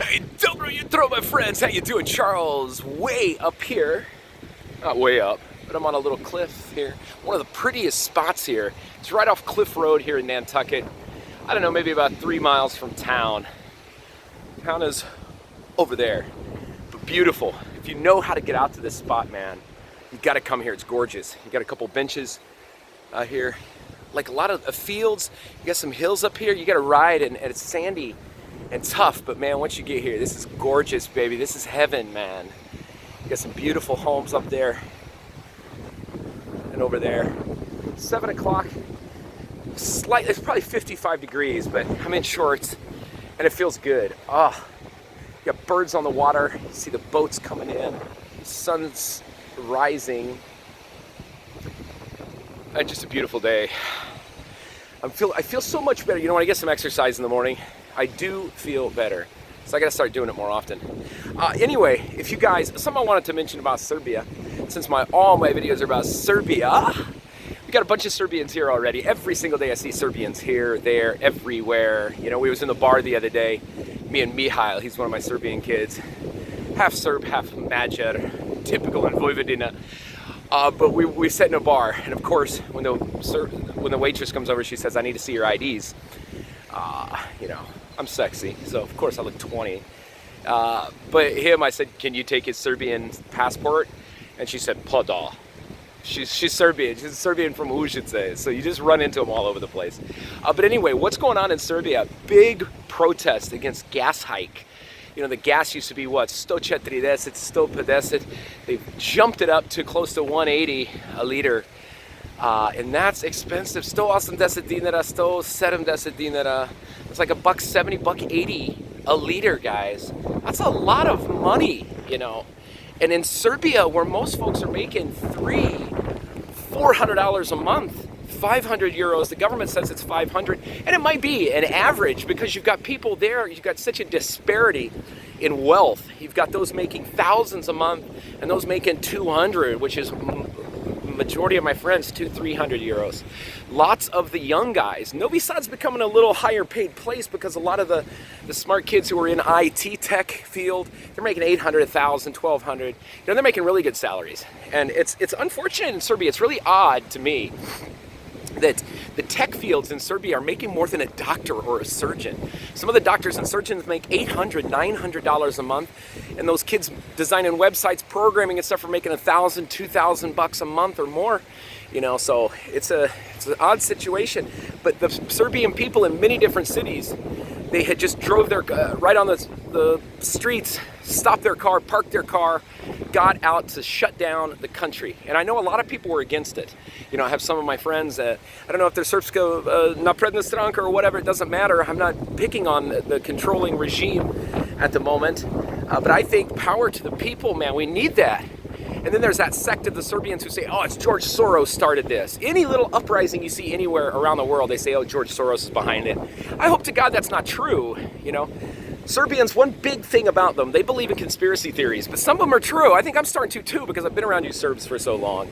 Hey, dobro jutro, my friends. How you doing? Charles, way up here. Not way up, but I'm on a little cliff here. One of the prettiest spots here. It's right off Cliff Road here in Nantucket. I don't know, maybe about 3 miles from town. Town is over there, but beautiful. If you know how to get out to this spot, man, you gotta come here. It's gorgeous. You got a couple benches here. Like a lot of fields, you got some hills up here. You gotta ride and it's sandy and tough, but man, once you get here, this is gorgeous, baby. This is heaven, man. You got some beautiful homes up there and over there. 7 o'clock, slightly, it's probably 55 degrees, but I'm in shorts and it feels good. Oh, you got birds on the water. You see the boats coming in. The sun's rising. Just a beautiful day. I feel so much better. You know, when I get some exercise in the morning, I do feel better. So I gotta start doing it more often. Anyway, if you guys, something I wanted to mention about Serbia, since all my videos are about Serbia, we got a bunch of Serbians here already. Every single day I see Serbians here, there, everywhere. You know, we was in the bar the other day, me and Mihail, he's one of my Serbian kids. Half Serb, half Mađar, typical in Vojvodina. But we sat in a bar, and of course, when the waitress comes over, she says, "I need to see your IDs." You know, I'm sexy, so of course I look 20. But him, I said, "Can you take his Serbian passport?" And she said, "Pada." She's Serbian. She's Serbian from Užice, so you just run into them all over the place. But anyway, what's going on in Serbia? Big protest against gas hike. You know, the gas used to be what, 140, 150. They've jumped it up to close to 180 a liter. And that's expensive. 180 dinara, 170 dinara. It's like $1.70, $1.80 a liter, guys. That's a lot of money, you know. And in Serbia, where most folks are making $400 a month, 500 euros, the government says it's 500, and it might be an average because you've got people there, you've got such a disparity in wealth. You've got those making thousands a month and those making 200, which is majority of my friends, 200-300 euros. Lots of the young guys. Novi Sad's becoming a little higher paid place because a lot of the smart kids who are in IT tech field, they're making 800, 1,000, 1,200. You know, they're making really good salaries. And it's unfortunate in Serbia. It's really odd to me that the tech fields in Serbia are making more than a doctor or a surgeon. Some of the doctors and surgeons make $800, $900 a month, and those kids designing websites, programming and stuff are making $1,000, $2,000 a month or more. You know, so it's an odd situation. But the Serbian people in many different cities, they had just drove their right on the streets, stopped their car, parked their car, got out to shut down the country. And I know a lot of people were against it. You know, I have some of my friends, I don't know if they're Srpska napredna stranka or whatever, it doesn't matter. I'm not picking on the controlling regime at the moment. But I think power to the people, man, we need that. And then there's that sect of the Serbians who say, "Oh, it's George Soros started this." Any little uprising you see anywhere around the world, they say, "Oh, George Soros is behind it." I hope to God that's not true, you know. Serbians, one big thing about them, they believe in conspiracy theories, but some of them are true. I think I'm starting to too because I've been around you Serbs for so long.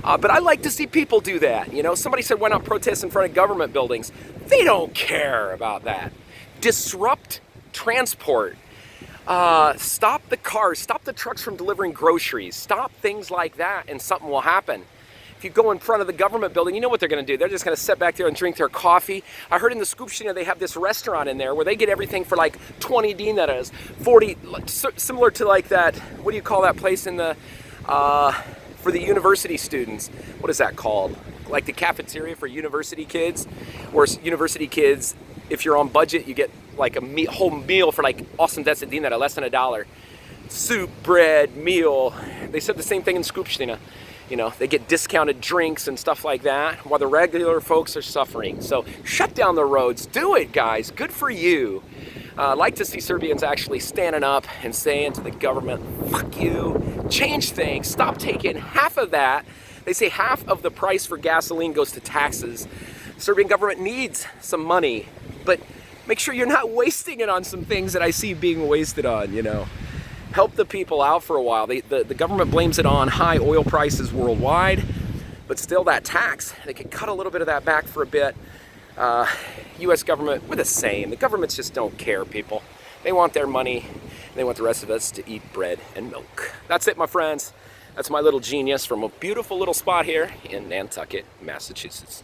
But I like to see people do that. You know, somebody said, "Why not protest in front of government buildings?" They don't care about that. Disrupt transport. Stop the cars, stop the trucks from delivering groceries, stop things like that, and something will happen. If you go in front of the government building, you know what they're going to do. They're just going to sit back there and drink their coffee. I heard in the Skupština they have this restaurant in there where they get everything for like 20 dinaras, 40, similar to like that, what do you call that place in the, for the university students? What is that called? Like the cafeteria for university kids, where university kids, if you're on budget, you get like a whole meal for like 80 dinara, less than $1. Soup, bread, meal. They said the same thing in Skupština. You know, they get discounted drinks and stuff like that, while the regular folks are suffering. So shut down the roads. Do it, guys. Good for you. I like to see Serbians actually standing up and saying to the government, "Fuck you, change things, stop taking half of that." They say half of the price for gasoline goes to taxes. Serbian government needs some money, but make sure you're not wasting it on some things that I see being wasted on, you know. Help the people out for a while. The government blames it on high oil prices worldwide, but still that tax, they could cut a little bit of that back for a bit. U.S. government, we're the same. The governments just don't care, people. They want their money. They want the rest of us to eat bread and milk. That's it, my friends. That's my little genius from a beautiful little spot here in Nantucket, Massachusetts.